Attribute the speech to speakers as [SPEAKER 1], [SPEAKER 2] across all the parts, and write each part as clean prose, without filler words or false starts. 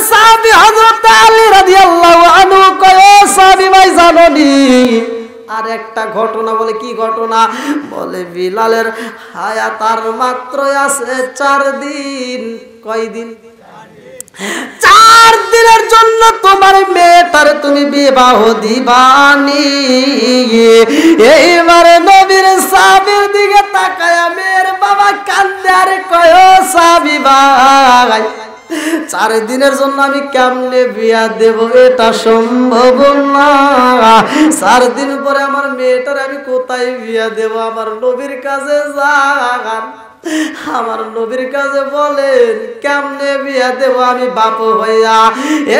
[SPEAKER 1] সাহাবী হযরত আলী রাদিয়াল্লাহু আনহু কয় সাহাবী ভাই জানোনি আর একটা ঘটনা বলে কি ঘটনা বলে বিলালের হায়াত আর মাত্র আছে 4 দিন কয় দিন 4 দিনের জন্য তোমার মেয়েটার তুমি বিবাহ দিবানি এইবারে নবীর সাহাবীর দিকে তাকায়া মেয়ের বাবা কান্দে আর কয় সাহাবী ভাই 4 দিনের জন্য আমি কেমনে বিয়া দেব এটা সম্ভব না 4 দিন পরে আমার মেয়েটার আমি কোথায় বিয়া দেব আমার নবীর কাছে যান আমার নবীর কাছে বলেন কেমনে বিয়া দেব আমি বাপ হইয়া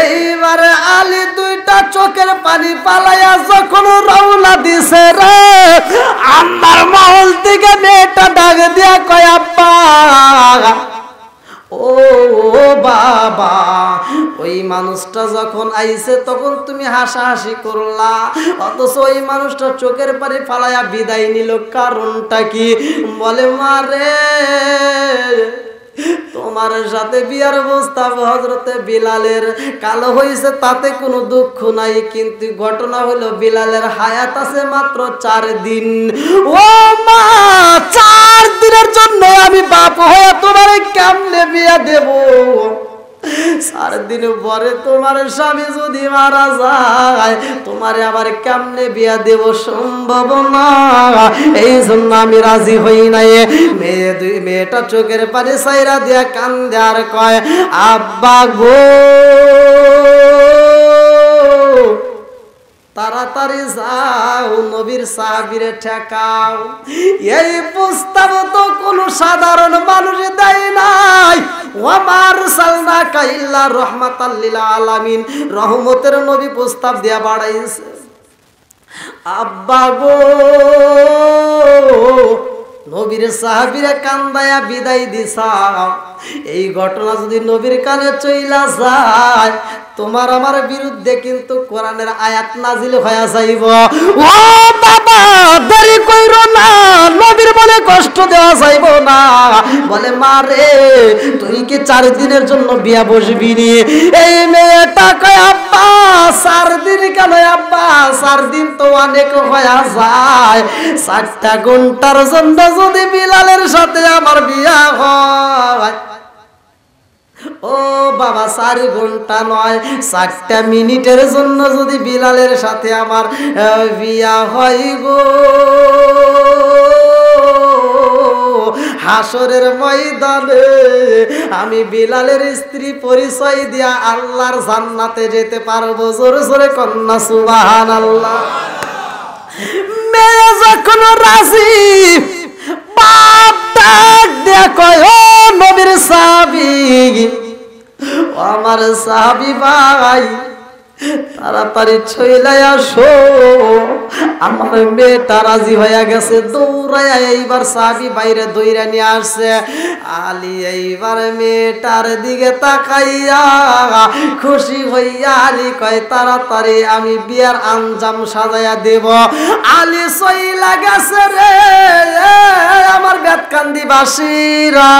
[SPEAKER 1] এইবারে আলী দুইটা চোখের পানি পালাইয়া যখন রওনা দিছে রে আমার মহল থেকে মেয়েটা ডাক দিয়া কয় আব্বা ও বাবা ওই মানুষটা যখন আইছে তখন তুমি হাসাহাসি করলা অথচ ওই মানুষটা চোখের পানি ফালাইয়া বিদায় নিল কারণটা কি বলে মারে তোমার সাথে বিয়ার প্রস্তাব হযরতে বিলালের কালো হইছে তাতে কোনো দুঃখ নাই কিন্তু ঘটনা হলো বিলালের হায়াত আছে মাত্র 4 দিন ও মা 4 দিনের জন্য আমি বাপ হয়ে তোমার কেমনে বিয়া দেব 4 দিন পরে তোমার স্বামী যদি মারা যায় তোমারে আবার কেমনে বিয়া দেব সম্ভব না এই জন্য আমি রাজি হই নাই মেয়েটা চোখের পানি ছাইরা দিয়া কান্দে আর কয় আব্বা গো তাড়াতাড়ি যাও নবীর সাহাবীরে ঠেকাও এই প্রস্তাব তো কোনো সাধারণ মানুষ দেয় নাই ওয়া আরসালনাকা ইল্লা রাহমাতাল লিল আলামিন রহমতের নবী প্রস্তাব দিয়া বাড়াইছে আব্বা গো নবীর সাহাবীরা কান্দায়া বিদায় দিছাও এই ঘটনা যদি নবীর কানে চইলা যায় তোমার আমার বিরুদ্ধে কিন্তু কোরআনের আয়াত নাজিল হয়ে যাইব ও বাবা দেরি কইরো না নবীর মনে কষ্ট দেওয়া যাইব না বলে মারে তুই কি 4 দিনের জন্য বিয়া বসবি নি এই মেয়েটা কয় আব্বা 4 দিন কেন আব্বা 4 দিন তো অনেক হয়ে যায় 4টা ঘন্টার জন্য যদি বিলালের সাথে আমার বিয়া হয় ও বাবা 4 ঘন্টা নয় 4টা মিনিটের জন্য যদি বিলালের সাথে আমার বিয়া হয় গো হাসরের ময়দানে আমি বিলালের স্ত্রী পরিচয় দিয়া আল্লাহর জান্নাতে যেতে পারবো জোরে জোরে কন্যা সুবহানাল্লাহ মেয়ে যখন রাজি বাপ ডাক দেখো ও নবীর সাহাবী ও আমার সাহাবী ভাই তাড়াতাড়ি চলে আসো আমার মেয়েটা রাজি হয়ে গেছে দৌড়াইয়া এইবার সাহাবী বাইরে দইরা নিয়ে আসছে আলী এইবার মেয়েটার দিকে তাকাইয়া খুশি হইয়া আলী কয় তাড়াতাড়ি আমি বিয়ার আঞ্জাম সাজাইয়া দেব আলী চইলা গেছে রে আমার বেতকান্দি বাসীরা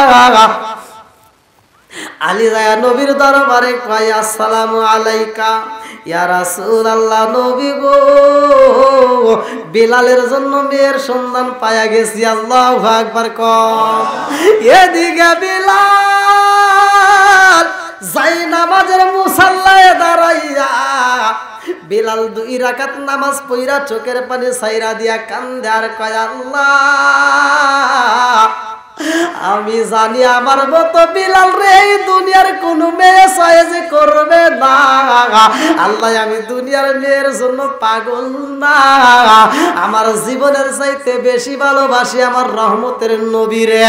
[SPEAKER 1] আলী যায় নবীর দরবারে কয় আসসালামু আলাইকা ইয়া রাসূলুল্লাহ নবী গো বিলালের জন্য মেয়ের সন্ধান পায়া গেছি আল্লাহু আকবার কও এদিকে বিলাল যাই নামাজের মুসাল্লায় দাঁড়াইয়া বিলাল 2 রাকাত নামাজ পড়া চোখের পানি ছাইরা দিয়া কান্দে আর কয় আল্লাহ আমি জানি আমার মতো বিলাল রে এই দুনিয়ার কোন মেয়ে সহজ করবে না আল্লাহ আমি দুনিয়ার মেয়ের জন্য পাগল না আমার জীবনের চাইতে বেশি ভালোবাসি আমার রহমতের নবী রে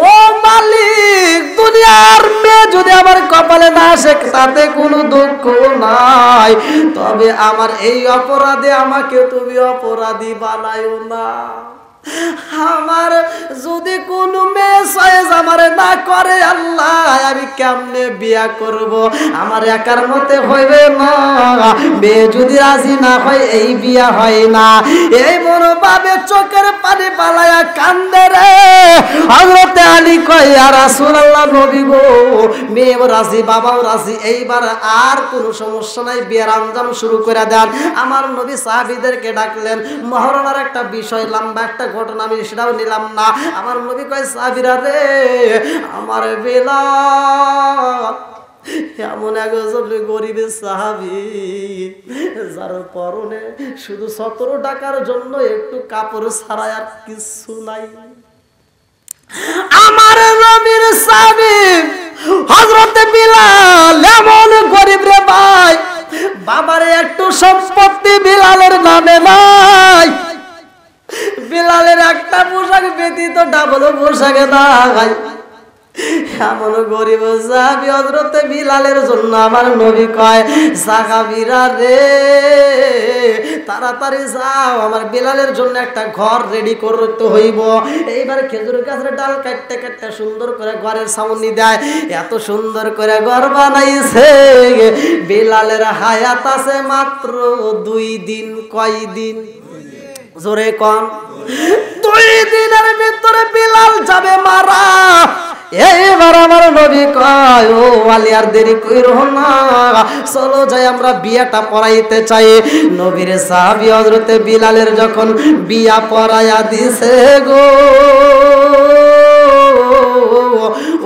[SPEAKER 1] ও মালিক দুনিয়ার মেয়ে যদি আমার কপালে না আসে তাতে কোনো দুঃখ নাই তবে আমার এই অপরাধে আমাকে তুমি অপরাধী বানায়ো না আমার যদি কোন মেয়ে চয়েস আমার না করে আল্লাহ, আমি কেমনে বিয়া করব? আমার একার মতে হইবে না, মেয়ে যদি রাজি না হয় এই বিয়া হয় না। এই বড় ভাবে চোখের পানি পালায়া কান্দে রে। হযরত আলী কয়, ইয়া রাসূলুল্লাহ, নবী গো, মেয়েও রাজি বাবাও রাজি, এইবার আর কোনো সমস্যা নাই, বিয়ের আঞ্জাম শুরু করে দেন। আমার নবী সাহাবীদেরকে ডাকলেন। মহরণার একটা বিষয়, লম্বা একটা ঘটনা, আমি সেটাও নিলাম না। আমার নবী কয়, সাহাবীরা রে, আমার বেলাল এমন একজন গরিবের সাহাবী, যার পরনে শুধু 17 টাকার জন্য একটু কাপড় ছাড়া আর কিছু নাই। আমার নবীর সাহাবী হযরত বিলাল এমন গরিব রে ভাই, বাবার একটু সম্পত্তি বিলালের নামে নাই। বিলালের একটা পোশাক ব্যতীত ডাবল পোশাকে নাই। এমন গরিব সাহাবী হযরত বিলালের জন্য আমার নবী কয়, সাহাবীরা রে, তাড়াতাড়ি যাও, আমার বিলালের জন্য একটা ঘর রেডি করতে হইব। এইবার খেজুর গাছের ডাল কাটতে কাটতে সুন্দর করে ঘরের ছাউনি দেয়। এত সুন্দর করে ঘর বানাইছে, বিলালের হায়াত আছে মাত্র 2 দিন। কয় দিন? জোরে কোন? 2 দিনের ভিতরে বিলাল যাবে মারা। এইবার আমার নবী কয়, ও আলী আর দেরি কইরো না, চলো যাই আমরা বিয়াটা পড়াইতে চাই। নবীর সাহাবী হযরত বিলালের যখন বিয়া পড়াইয়া দিছে গো,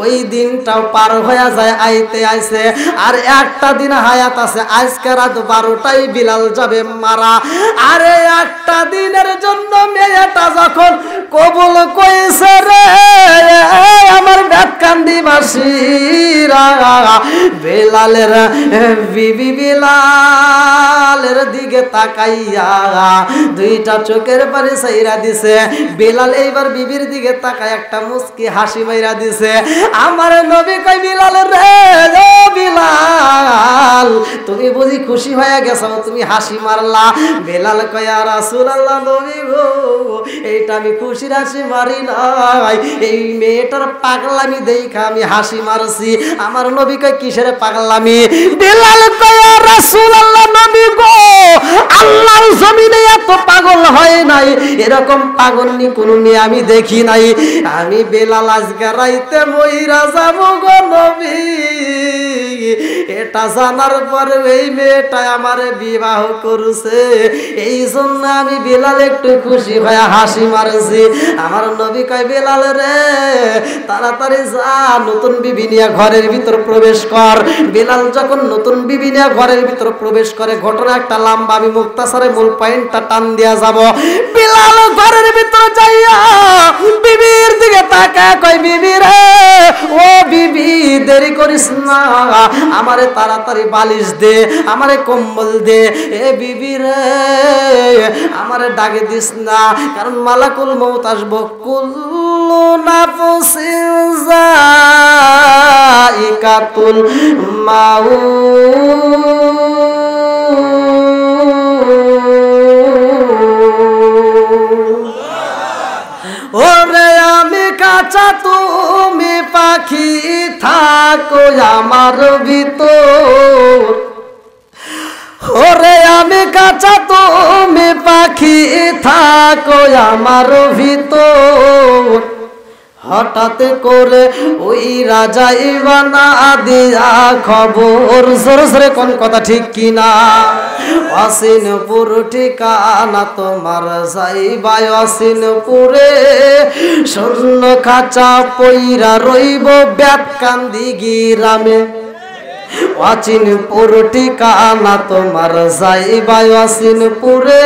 [SPEAKER 1] ওই দিনটাও পার হয়ে যায়, আইতে আইছে আর একটা দিন হায়াত আছে। আজকে রাত 12টায় বিলাল যাবে মারা। আরে একটা দিনের জন্য মেয়েটা যখন কবুল কইছে রে, আমার ব্যাটকান্দি বাসীরা বেলালের বিবি বিলালের দিকে তাকাইয়া 2টা চোখের পানি ছাইরা দিছে। বেলাল এইবার বিবির দিকে তাকায় একটা মুস্কি হাসি মাইরা দিছে। আমার নবী কই, বিলাল রে, ও বিলাল, তুমি বুঝি খুশি হয়ে গেছো, তুমি হাসি মারলা? বেলাল কয়, ইয়া রাসূলুল্লাহ, নবী গো, এইটা আমি খুশির হাসি মারি নাই, এই মেয়েটার পাগলামি দেখা আমি হাসি মারছি। আমার নবী কয়, কিসের পাগলামি? বেলাল কয়, ইয়া রাসূলুল্লাহ, নবী গো, আল্লাহর জমিনে এত পাগল হয় নাই, এরকম পাগলনি কোনো মেয়ে আমি দেখি নাই। আমি বেলাল আজকে রাইতে মইরা যাব গো নবী। এটা জানার পরে এই মেয়েটা আমারে বিবাহ করছে, এই জন্য আমি বেলাল একটু খুশি হয়ে হাসি মারছি। আমার নবী কয়, বেলাল রে, তাড়াতাড়ি যা, নতুন বিবি নিয়ে ঘরের ভিতর প্রবেশ কর। বেলাল যখন নতুন বিবি নিয়ে ঘরের ভিতর প্রবেশ করে, ঘটনা একটা লম্বা, আমি মুক্তাসারে মূল পয়েন্টটা টান দিয়া যাব। বেলাল ঘরের ভিতর যাইয়া বিবির দিকে তাকায় কয়, বিবি রে, ও বিবি, দেরি করিস না, আমারে তাড়াতাড়ি বালিশ দে, আমারে কম্বল দে। এ বিবি রে, আমারে ডাকে দিস না, কারণ মালাকুল মউত আসবো। কুল্লু নাফসিন যায়িকাতুল মাউত। ওরে আমি কাঁচা, তুমি পাখি, থাকো আমার ভিতর। ওরে আমি কাঁচা, তুমি পাখি, থাকো আমার ভিতর। হঠাৎ করে ওই রাজা ইবানা দিয়া খবর, জোরে জোরে কোন কথা ঠিক কিনা? অসিনপুর ঠিকানা তোমার, যাইবা অসিনপুরে, শূন্য খাঁচা পইরা রইব ব্যাটকান্দি গ্রামে। অচিনপুর ঠিকানা তোমার, যাইবা অচিনপুরে,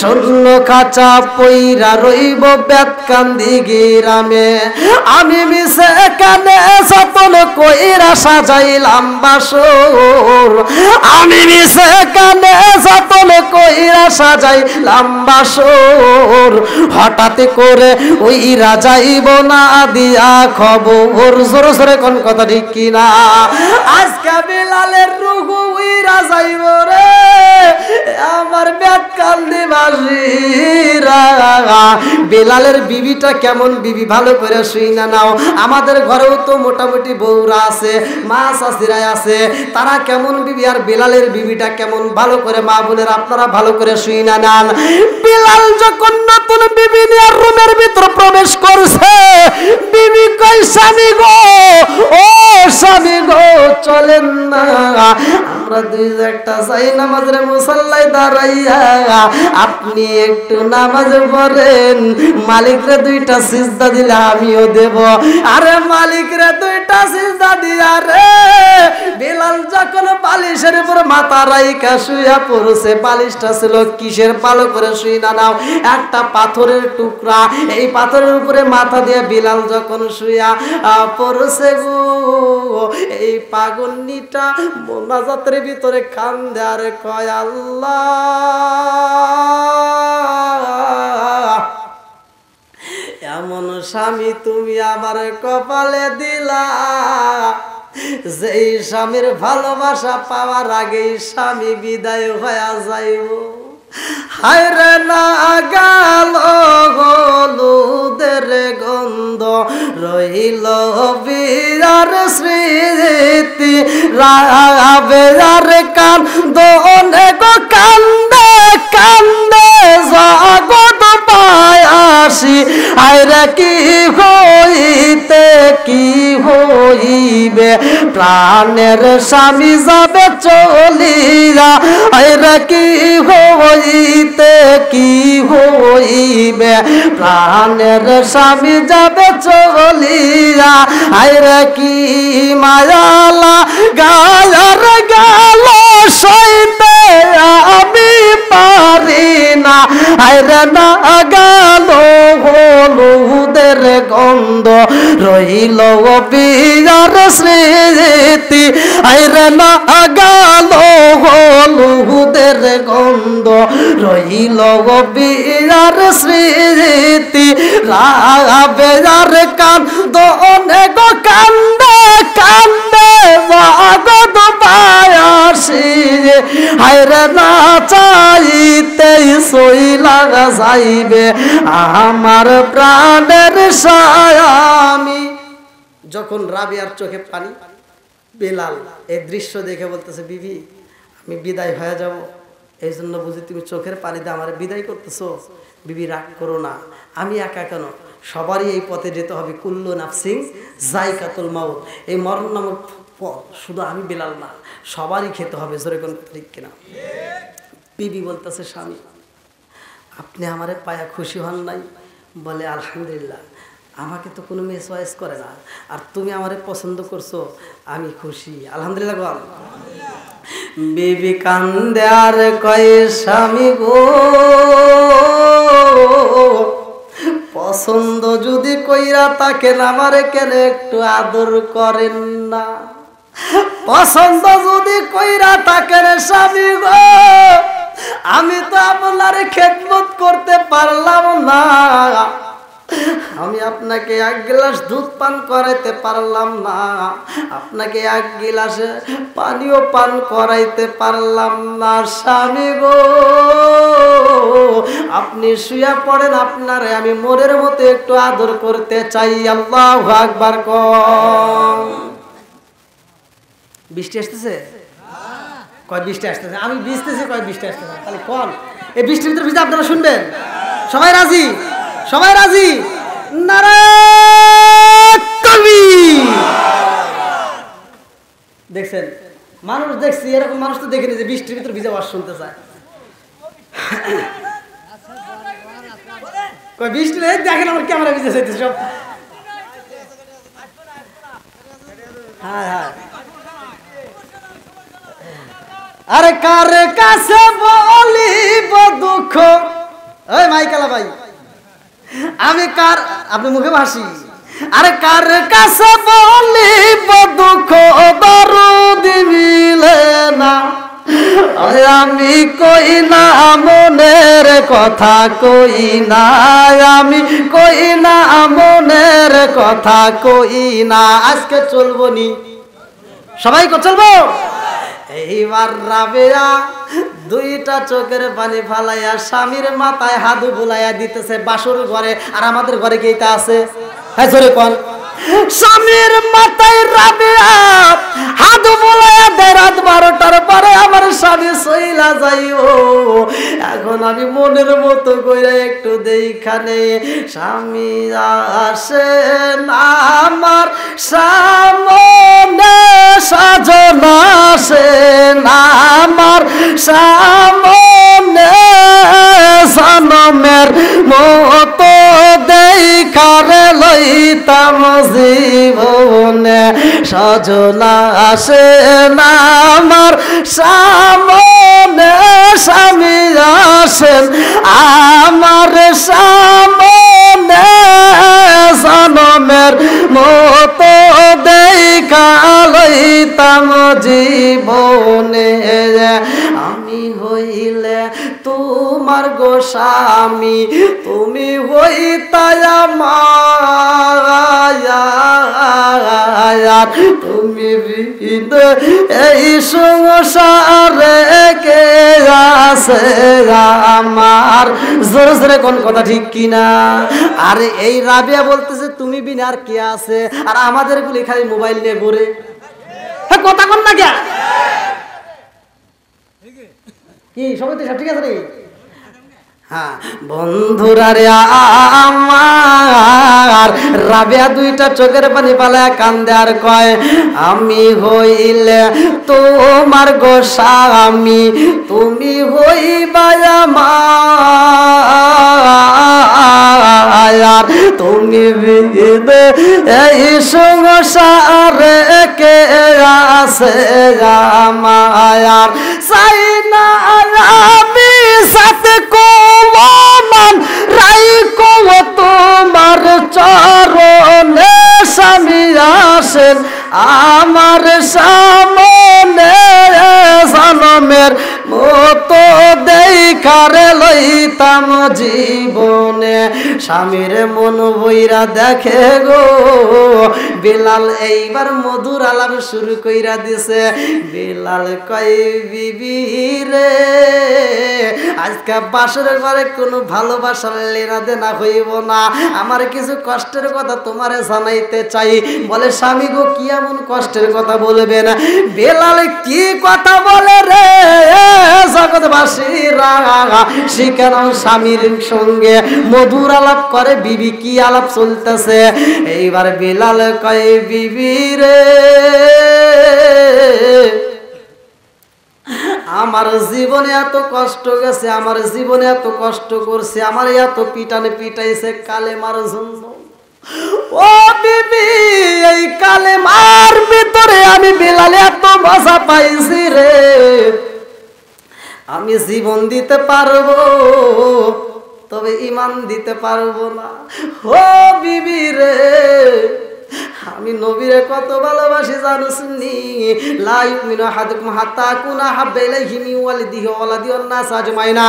[SPEAKER 1] শূন্য খাঁচা পইরা রইব ব্যাটকান্দি গ্রামে। আমি মিশে কানে যতন কইরা সাজাইলাম বাসর, আমি মিশে কানে যতন কইরা সাজাইলাম বাসর। হঠাৎ করে ওই রাজাইব না দিয়া খবর, জোরে জোরে কোন কথা ঠিক কিনা? আজকে বেলালের রুহু উইরা যাইব রে, আমার আমার বেকান্দিবাসীরা বেলালের বিবিটা কেমন বিবি ভালো করে শুই না নাও। আমাদের ঘরেও তো মোটামুটি বউরা আছে, মা শাশুড়া আছে, তারা কেমন বিবি আর বেলালের বিবিটা কেমন ভালো করে মা বোনের আপনারা ভালো করে শুই না নান। বেলাল যখন নতুন বিবি নিয়ে রুমের ভিতর প্রবেশ করছে, বিবি কই স্বামী গো, ও স্বামী গো চলেন না, আমরা দুই একটা চাই নামাজের মুসাল্লায় দাঁড়াইয়া আপনি একটু নামাজ পড়েন, মালিকরে দুইটা সিজদা দিলে আমিও দেব। আরে মালিকরে দুইটা সিজদা দিয়া রে বেলাল যখন বালিশের উপর মাথা রাইখা শুইয়া পড়ছে, বালিশটা ছিল কিসের ভালো করে শুই না নাও, একটা পাথরের টুকরা। এই পাথরের উপরে মাথা দিয়ে বেলাল যখন শুইয়া পড়ছে গো, এই পাগলনিটা মোনাজাতের ভিতরে কান্দে আর কয় আল্লাহ এমন স্বামী তুমি আমার কপালে দিলা, যেই স্বামীর ভালোবাসা পাওয়ার আগেই স্বামী বিদায় হয়ে যাইব। হায়রে না গেল হলুদের গন্ধ, রইল বিয়ার স্মৃতি, রাবে আর কান্দনে গো কান্দে কান্দে জগৎ পায়াসি। হায়রে কি হইতে কি হইবে, প্রাণের স্বামী যাবে চলিয়া। হায়রে কি হইতে কি হইবে, প্রাণের স্বামী যাবে চলিয়া। হায়রে কি মায়ালা গায়ার গেল সইতে আমি পারি না। হায়রে না গেল হলুদের গন্ধ, রইল বিয়ার স্মৃতি। হায়রে না গেল হলুদের গন্ধ, রইল বিয়ার স্মৃতি। রাবে আর কান্দনে গো কান্দে কান্দে জগৎ পায়াসি। হায়রে না চাইতেই সইলা যাইবে আমার প্রাণের স্বামী। যখন রাবিয়ার চোখে পানি, বেলাল এই দৃশ্য দেখে বলতেছে বিবি আমি বিদায় হয়ে যাব, এই জন্য বুঝি তুমি চোখের পানিতে আমার বিদায় করতেছো। বিবি রাগ করো না, আমি একা কেন, সবারই এই পথে যেতে হবে। কুল্লু নাফসিন যায়কাতুল মাউত, এই মরণ নামক পথ শুধু আমি বেলাল না, সবারই খেতে হবে। জোরে কোন ঠিক কিনা? বিবি বলতেছে স্বামী আপনি আমারে পায়া খুশি হন নাই? বলে আলহামদুলিল্লাহ, আমাকে তো কোনো মেয়ে চয়েস করে না, আর তুমি আমারে পছন্দ করছো, আমি খুশি আলহামদুলিল্লাহ। বল বিবি কান্দে আর কয় স্বামী গো, পছন্দ যদি কইরা থাকেন আমারে কেন একটু আদর করেন না? পছন্দ যদি কইরা থাকেন স্বামী গো, আমি তো আপনার খেদমত করতে পারলাম না, আমি আপনাকে এক গ্লাস দুধ পান করাইতে পারলাম না, আপনাকে এক গ্লাসে পানিও পান করাইতে পারলাম না। স্বামী গো আপনি শুয়া পড়েন, আপনারে আমি মোরের মতো একটু আদর করতে চাই। আল্লাহু আকবার কম। বৃষ্টি আসতেছে? কয় বৃষ্টি আসতেছে? আমি ভিজতেছি, কয় বৃষ্টি আসতেছে? তাহলে কোন এই বৃষ্টির ভিতরে ভিজে আপনারা শুনবেন? সবাই রাজি? সবাই রাজি? নারায়ে তাকবীর। দেখছেন মানুষ, দেখছি এরকম মানুষ তো দেখিনি যে বৃষ্টির ভিতরে ভিজে ওয়াজ শুনতে চায়। কয় বৃষ্টি নেই, দেখেন আমার ক্যামেরা ভিজে চাইতে সব। হ্যাঁ হ্যাঁ, আরে কার কাছে বলিব দুঃখ, ওই মাইকালা ভাই আমি কার, আপনি মুখে হাসি, আরে কার কাছে বলিব দুঃখ দরদ মিলে না, আমি কই না মনের কথা, কই না আমি কই না মনের কথা, কই না। আজকে চলবো নি, সবাই চলবো। এইবার রাবেয়া দুইটা চোখের পানি ফালাইয়া স্বামীর মাথায় হাত বুলাইয়া দিতেছে বাসুর ঘরে। আর আমাদের ঘরে কি এটা আছে? হ্যাঁ জোরে কোন। স্বামীর মাথায় রাবিয়া হাত বুলাইয়া দেয় রাত 12টার পরে আমার স্বামী সইলা যাইও। এখন আমি মনের মতো কইরা একটু দেইখানে স্বামী আসে না আমার সামনে, সাজন আসে না আমার সামনে, সনমের মতো দেখারে লইতাম জীবনে, সজনা আসে না আমার সামনে, স্বামী আসেন আমার সামনে, সনমের মতো দেখা লইতাম জীবনে। আমি হইলে তোমার গো স্বামী, তুমি হইতাই আমার, তুমি বিনে এই সংসারে কে আছে আমার। জোরে জোরে কোন কথা ঠিক কিনা? আরে এই রাবিয়া বলতেছে তুমি বিনা আর কে আছে, আর আমাদের গুলি খালি মোবাইল নিয়ে ঘুরে। হ্যাঁ কথা কোন না কে কি সবাই তো সব ঠিক আছে রে? হ্যাঁ বন্ধুরা রে আমার, রাবিয়া দুইটা চোখের পানি পালায় কান্দে আর কয় আমি হইলে তোমার গো স্বামী, তুমি হইবা আমার, তুমি বিনে এই সংসারে কে আছে আমার। চাই না আমি সাথে কোমান রাইকো তোমার চরণে, স্বামী আসেন আমার সামনে, জনমের মতো দেখারে লইতাম জীবনে। স্বামীর মন বইরা দেখে গো বেলাল এইবার মধুর আলাপ শুরু কইরা দিছে। বেলাল কয় বিবি রে আজকে বাসর ঘরে কোনো ভালোবাসার লেনা দেনা হইব না, আমার কিছু কষ্টের কথা তোমারে জানাইতে চাই। বলে স্বামী গো কি এমন কষ্টের কথা বলবেন? বেলাল কি কথা বলে রে জগৎবাসীরা, শিখানো স্বামীর সঙ্গে মধুর আলাপ করে। বিবি কি আলাপ চলতেছে? এইবার বেলাল কয় বিবি রে আমার জীবনে এত কষ্ট গেছে, আমার জীবনে এত কষ্ট করছে, আমার এত পিটানে পিটাইছে কালেমার জন্য। ও বিবি এই কালেমার ভিতরে আমি বেলালে এত মজা পাইছি রে, আমি জীবন দিতে পারবো তবে ইমান দিতে পারবো না। ও বিবি রে আমি নবীরে কত ভালোবাসি জানোসনি? লা ইউমিনু আহাদুকুম হাত্তা কুনা হাব্বা ইলাইহি মিন ওয়ালিদিহি ওয়া ওয়ালাদিহি ওয়ান নাস আজমাইনা।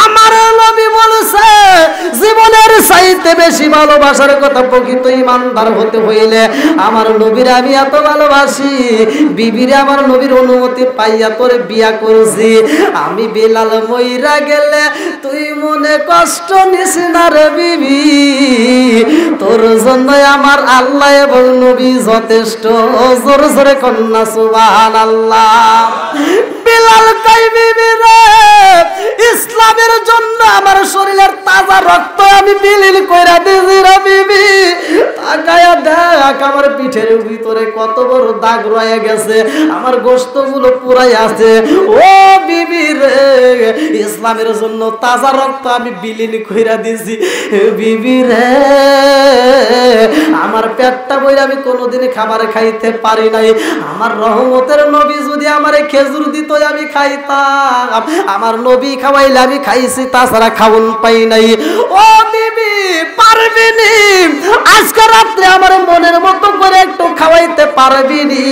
[SPEAKER 1] আমার নবী বলেছে জীবনের চাইতে বেশি ভালোবাসার কথা প্রকৃত ঈমানদার হতে হইলে আমার নবীরে আমি এত ভালোবাসি। বিবিরে আমার নবীর অনুমতি পাইয়া তোরে বিয়া করেছি। আমি বেলাল মইরা গেলে তুই মনে কষ্ট নিস না রে বিবি, তোর জন্য আমার আল্লাহ এবং নবী যথেষ্ট। জোরে জোরে কন্যা সুবহানাল্লাহ। বেলাল কই বিবি রে ইসলামের জন্য আমার শরীরের তাজা রক্ত আমি বিলীন কইরা দিছি রে বিবি। তাকায়া দেখ আমার পিঠের ভিতরে কত বড় দাগ রয়ে গেছে, আমার গোশতগুলো পুরাই আছে। ও বিবি রে ইসলামের জন্য তাজা রক্ত আমি বিলীন কইরা দিছি। বিবি রে আমার পেটটা বইরা আমি কোনোদিন খাবার খাইতে পারি নাই, আমার রহমতের নবী যদি আমারে খেজুর দিত আমি খাইতাম, আমার নবী খাওয়াইলে আমি খাইছি, তাছাড়া খাওন পাই নাই। ও বিবি পারবি নি আজকে রাত্রে আমার মনের মতো করে একটু খাওয়াইতে পারবি নি?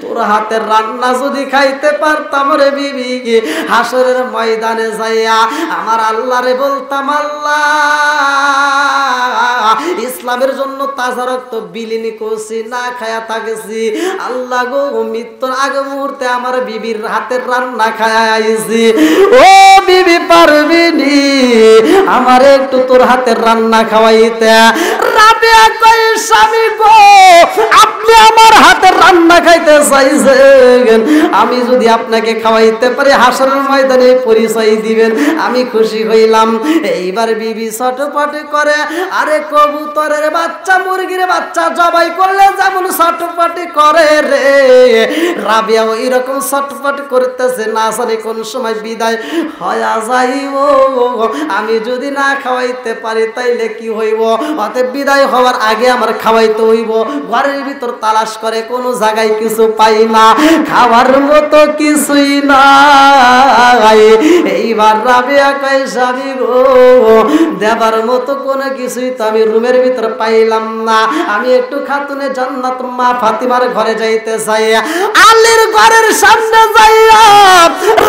[SPEAKER 1] তোর হাতের রান্না যদি খাইতে পারতাম রে বিবি, হাসরের ময়দানে যাইয়া আমার আল্লাহরে বলতাম আল্লাহ ইসলামের জন্য তাজা রক্ত বিলীন করছি, না খায়া থাকেছি। আল্লাহ গো, মৃত্যুর আগে মুহূর্তে আমার বিবির হাতের রান্না খায়া আইছি। ও বিবি পারবিনি আমার একটু তোর হাতের রান্না খাওয়াইতে? রাবিয়া কই, স্বামী গো, আপনি আমার হাতের রান্না খাইতে চাইছেন, আমি যদি আপনাকে খাওয়াইতে পারি হাসরের ময়দানে পরিচয় দিবেন, আমি খুশি হইলাম। এইবার বিবি ছটফট করে, আরে কবুতরের বাচ্চা মুরগির বাচ্চা জবাই করলে যেমন ছটফট করে রে, রাবিয়া ওই রকম ছটফট করতেছে, না জানি কোন সময় বিদায় হয়া যাইব। আমি যদি না খাওয়াইতে পারি তাইলে কি হইব? অতএব বিদায় হওয়ার আগে আমার খাওয়াইতে হইব। ঘরের ভিতর তালাশ করে কোনো জায়গায় কিছু পাই না, খাওয়ার মতো কিছুই নাই। এইবার রাবিয়া কয়, স্বামী গো, দেবার মতো কোনো কিছুই তো আমি রুমের ভিতর পাইলাম না, আমি একটু খাতুনে জান্নাত মা ফাতিমার ঘরে যাইতে চাই। আলীর ঘরের সামনে যাইয়া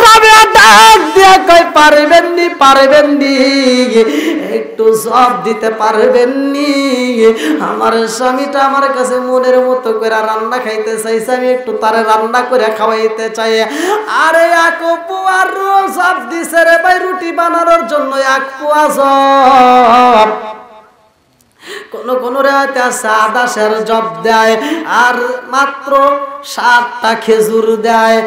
[SPEAKER 1] রাবিয়া ডাক দিয়া কয়, পারবেন নি, পারবেন নি, একটু জবাব দিতে পারবেন নি? আমার স্বামীটা আমার কাছে মনের মতো করে রান্না খাইতে চাইছে, আমি একটু তারে রান্না করে খাওয়াইতে চাই। আরে এক পোয়া জব দিছে রে ভাই, রুটি বানানোর জন্য এক পোয়া জব। কোন রাতে সাদা সের জব দেয় আর মাত্র 7টা খেজুর দেয়।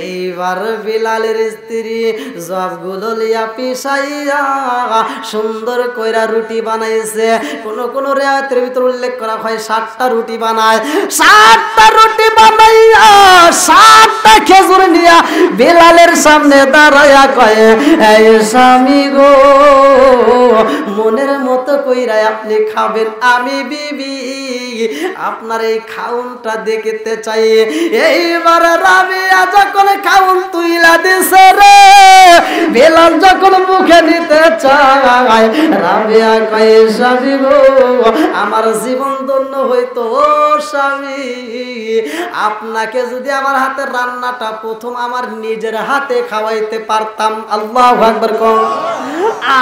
[SPEAKER 1] এইবার বিলালের স্ত্রী জবগুলো লিয়া পিসাইয়া সুন্দর কইরা রুটি বানাইছে। কোন রেওয়ায়েতের ভিতর উল্লেখ করা হয় 7টা রুটি বানায়। 7টা রুটি বানাইয়া 7টা খেজুর নিয়া বিলালের সামনে দাঁড়াইয়া কয়, এই স্বামী গো, মনের মতো কইরা আপনি খাবেন, আমি বিবি আপনার এই খাউনটা দেখতে চাই। এইবার রাবিয়া যখন খাউন তুইলা দিছে রে, বিলাল যখন মুখে নিতে চায়, রাবিয়া কয়, স্বামী গো, আমার জীবন ধন্য হইতো। ও স্বামী, আপনাকে যদি আমার হাতের রান্নাটা প্রথম আমার নিজের হাতে খাওয়াইতে পারতাম। আল্লাহু আকবার কও।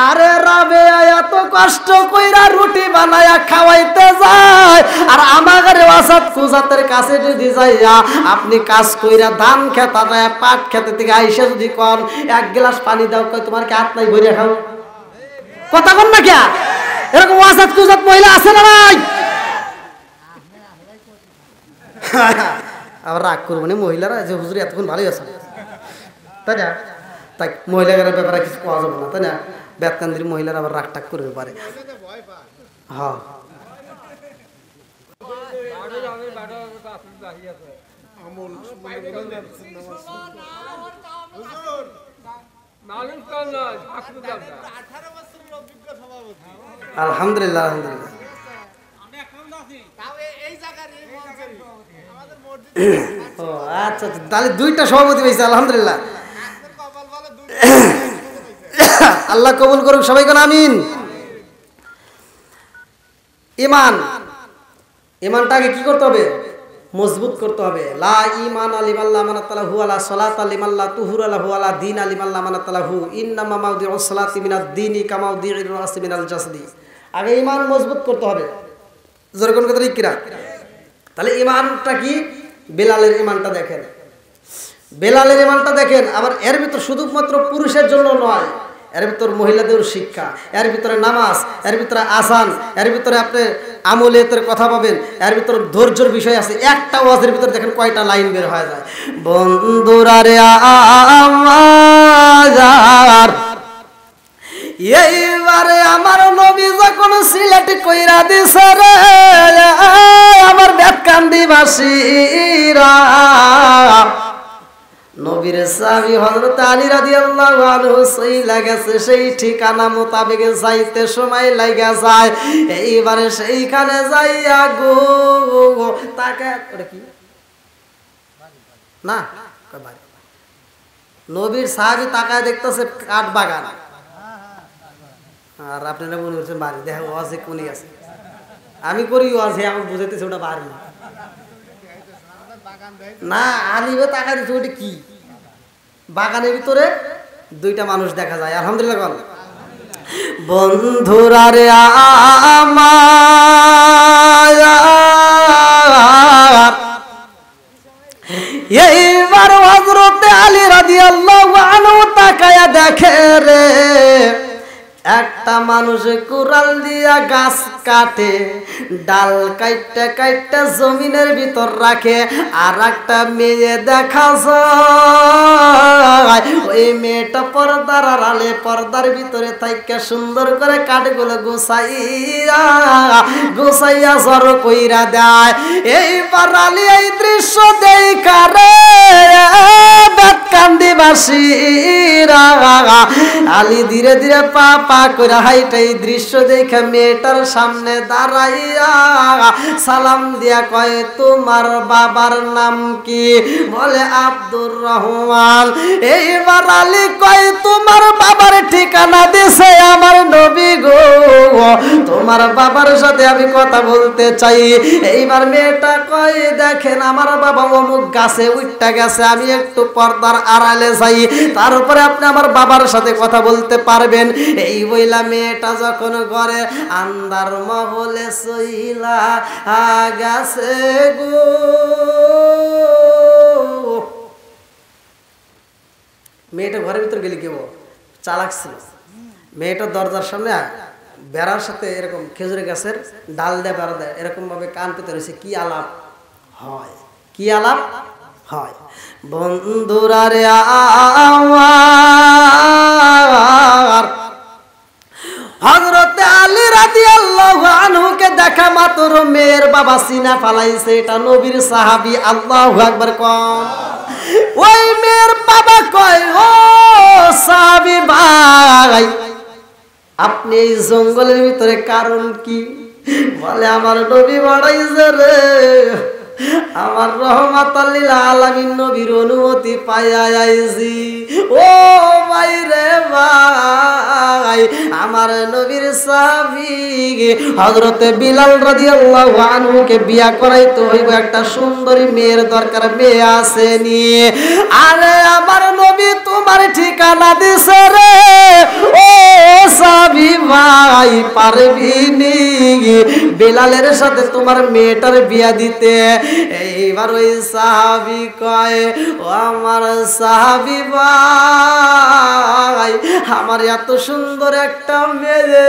[SPEAKER 1] আরে রাবিয়া এত কষ্ট কইরা রুটি বানায়া খাওয়াইতে যায়, আর আমাদের ওয়াসাত কুজাতের কাছে যদি যাইয়া আপনি কাজ কইরা ধান খেতা যায়, পাট খেতে থেকে আইসা যদি কোন এক গ্লাস পানি দাও, কয় তোমার কি হাত নাই ভরে খাও? কথা বল না কে? এরকম ওয়াসাত কুজাত মহিলা আছে না নাই? আবার রাগ করবো না মহিলারা, যে হুজুর এতক্ষণ ভালোই আছে, তাই না? তাই মহিলাদের ব্যাপারে কিছু পাওয়া যাবে না, তাই না? বেতকান্দির মহিলারা আবার রাগ টাক করতে পারে। হ্যাঁ, আলহামদুলিল্লাহ, আলহামদুলিল্লাহ। ও আচ্ছা, তাহলে 2টা সভাপতি পেয়েছে, আলহামদুলিল্লাহ। আল্লাহ কবুল করুক, সবাই কোন আমিন। ইমানটাকে কি করতে হবে? মজবুত করতে হবে। লা ঈমান লিমাল্লা মানাতালাহু আলা সালাত লিমাল্লা তুহুর আলাহু আলা দীন লিমাল্লা মানাতালাহু ইন্নামা মাউদিউস সালাতি মিনাদ দীনি কামাউদিউর রাসি মিনাল জাসদি। আগে ঈমান মজবুত করতে হবে। জোরে কোন কথা ঠিক কিনা? তাহলে ঈমানটা কি? বেলালের ঈমানটা দেখেন, বেলালের ঈমানটা দেখেন। আবার এর ভিতর শুধুমাত্র পুরুষের জন্য নয়, এর ভিতর মহিলাদের শিক্ষা, এর ভিতরে নামাজ, এর ভিতরে আসান, এর ভিতরে আপনি আমলিয়াতের কথা পাবেন, এর ভিতরে ধৈর্যের বিষয় আছে। একটা ওয়াজের ভিতরে দেখেন কয়টা লাইন বের হয়ে যায়। বন্ধুরা রে আমার, এইবারে আমার নবী যখন সিলেট কইরা দিছে রে, আমার বেতকান্দিবাসীরা, নবীর সাহাবী হযরত আলী রাদিয়াল্লাহু আনহু সেই লাগেছে, সেই ঠিকানা মোতাবেক যাইতে সময় লাগা যায়। এইবারে সেইখানে যাইয়া গো তাকে ওটা কি না বাড়ি, নবীর সাহাবী তাকায় দেখতেছে কাঠ বাগান, আর আপনারা মনে করছেন বাড়ি। দেখো ওয়াজে কোনি আছে, আমি করি ওয়াজে, আমি বুঝাইতেছি ওটা বাড়ি না। আলিবে টাকা দিচ্ছে, ওইটা কি? বাগানের ভিতরে 2টা মানুষ দেখা যায়। আলহামদুলিল্লাহ। বন্ধুরা রে আমার, এইবার হযরতে আলী রাদিয়াল্লাহু আনহু তাকায়া দেখে রে, একটা মানুষ কুড়াল দিয়া গাছ কাটে, ডাল কাইটটা কাইটটা জমিনের ভিতর রাখে, আর একটা মেয়ে দেখা যায় ওই মেয়েটা পর্দার আড়ালে পর্দার ভিতরে থাইকা সুন্দর করে কাঠগুলো গুছাইয়া গুছাইয়া জড়ো কইরা দেয়। এইবার আলী এই দৃশ্য দেখা রে বেতকান্দিবাসীরা, আলী ধীরে ধীরে পা পা করে হাইটা এই দৃশ্য দেখে মেয়েটার সামনে দাঁড়াইয়া সালাম দিয়া কয়, তোমার বাবার নাম কি? বলে আব্দুর রহমান। এইবার আলী কয়, তোমার বাবার ঠিকানা দিছে আমার নবী গো, তোমার বাবার সাথে আমি কথা বলতে চাই। এইবার মেয়েটা কয়, দেখেন আমার বাবা অমুক গাছে উঠটা গেছে, আমি একটু পর্দার আড়ালে যাই, তারপরে আপনি আমার বাবার সাথে কথা বলতে পারবেন। এই বইলা মেয়েটা যখন ঘরে আন্দার মহলে সইলা গেছে গো। মেয়েটা ঘরের ভিতর গেলে কেউ চালাক ছিল, মেয়েটা দরজার সামনে বেড়ার সাথে এরকম খেজুরি গাছের ডাল দেয় বেড়া দেয়, এরকম ভাবে কান পেতে রয়েছে। কি আলাপ হয়, কি আলাপ হয়। বন্ধুরা রে আমার, হযরতে আলী রাদিয়াল্লাহু আনহুকে দেখা মাত্র মেয়ের বাবা সিনা ফালাইছে, এটা নবীর সাহাবী। আল্লাহু আকবার কম। ওই মেয়ের বাবা কয়, ও সাহাবী ভাই, আপনি এই জঙ্গলের ভিতরে কারণ কি? বলে আমার নবী বাড়াইছে রে, আমার রহমাতাল লিল আলামিন নবীর অনুমতি পাইয়া আইছি। ও ভাই রে ভাই, আমার নবীর সাহাবী হযরতে বিলাল রাদিয়াল্লাহু আনহুকে বিয়া করাইতে হইব, একটা সুন্দরী মেয়ের দরকার, মেয়ে আসেনি। আরে আমার নবী তোমার ঠিকানা দিছে রে, ও সাহাবী ভাই, পারবি নি বিলালের সাথে তোমার মেয়েটার বিয়া দিতে? এইবার ওই সাহাবী কয়, ও আমার সাহাবী ভাই, আমার এত সুন্দর একটা মেয়ে,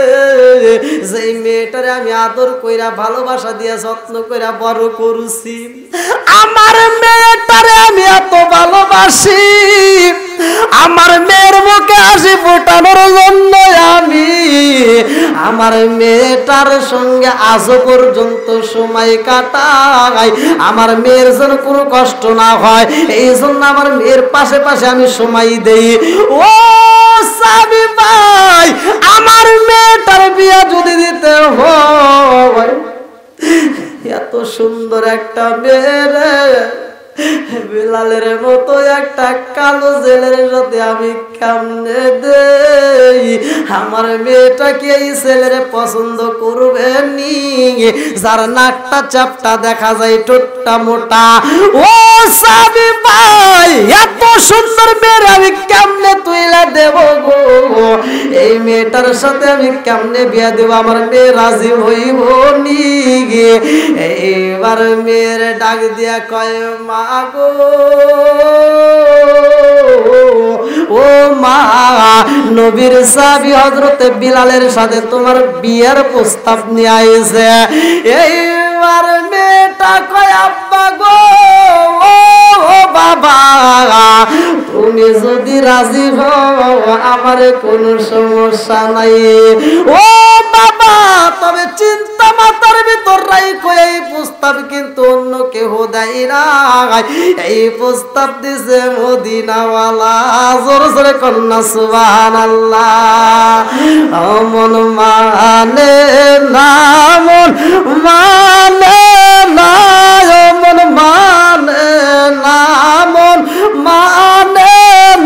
[SPEAKER 1] যেই মেয়েটারে আমি আদর কইরা ভালোবাসা দিয়া যত্ন কইরা বড় করছি, আমার মেয়েটারে আমি এত ভালোবাসি, আমার মেয়ের মুখে হাসি ফোটানোর জন্য আমি আমার মেয়েটার সঙ্গে আজও পর্যন্ত সময় কাটাই, আমার মেয়ের যেন কোনো কষ্ট না হয়, এই জন্য আমার মেয়ের পাশে পাশে আমি সময় দেই। ও সাহাবী ভাই, আমার মেয়েটার বিয়া যদি দিতে হয়, এত সুন্দর একটা মেয়ে বিলালের মতো একটা কালো জেলের সাথে আমি কেমনে দেই? আমার মেয়েটা কি এই ছেলেরে পছন্দ করবে নি, যার নাকটা চাপটা দেখা যায়, ঠোঁটটা মোটা? ও সাহাবী ভাই, এত সুন্দর মেয়ে আমি কেমনে তুইলা দেব গো? এই মেয়েটার সাথে আমি কেমনে বিয়া দেব? আমার মেয়ে রাজি হইব নি? এইবার মেয়ের ডাক দিয়া কয়, মা গো, ও মা, নবীর সাহাবী হযরতে বিলালের সাথে তোমার বিয়ের প্রস্তাব নিয়ে আইছে। এইবার মেয়েটা কয়, আব্বা গো, ও বাবা, তুমি যদি রাজি হও আমার কোনো সমস্যা নাই। ও বাবা, তবে চিন্তা মাথার ভিতর রাখো, এই প্রস্তাব কিন্তু অন্য কেউ দেয় না, এই প্রস্তাব দিছে মদিনাওয়ালা। জোরে জোরে কন্যা সুবহানাল্লাহ। মন মানে না, মন মানে না, মন মানে না, মন মানে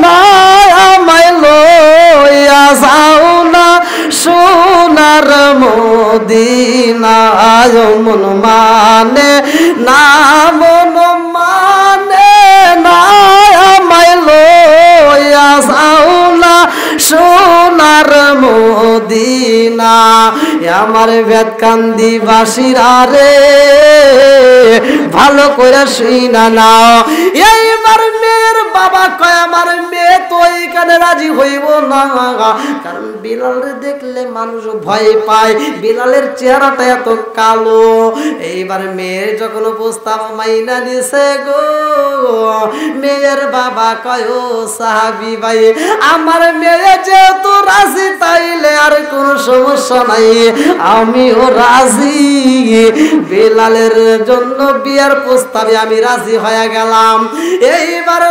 [SPEAKER 1] না, আমায় লইয়া যাও না সোনার মদিনায়। মন মানে না, মন মানে না, আমায় লইয়া যাও না সোনার মদিনায়। আমার ভেদ কান্দি বাসিরা রে ভালো করে শুইনা নাও। এইবার মেয়ের বাবা কয় আমার মেয়ে তো এখানে রাজি হইব না, কারণ বিলালের দেখলে মানুষ ভয় পায়, বিলালের চেহারাটা এত কালো। এইবার মেয়ের যখন প্রস্তাব মাইনা দিছে গো, মেয়ের বাবা কয় ও সাহাবী ভাই আমার মেয়ে যেহেতু রাজি তাইলে আর কোনো সমস্যা নাই, আমিও রাজি। বিলালের জন্য বিয়ার প্রস্তাবে আমি রাজি হয়ে গেলাম। এইবার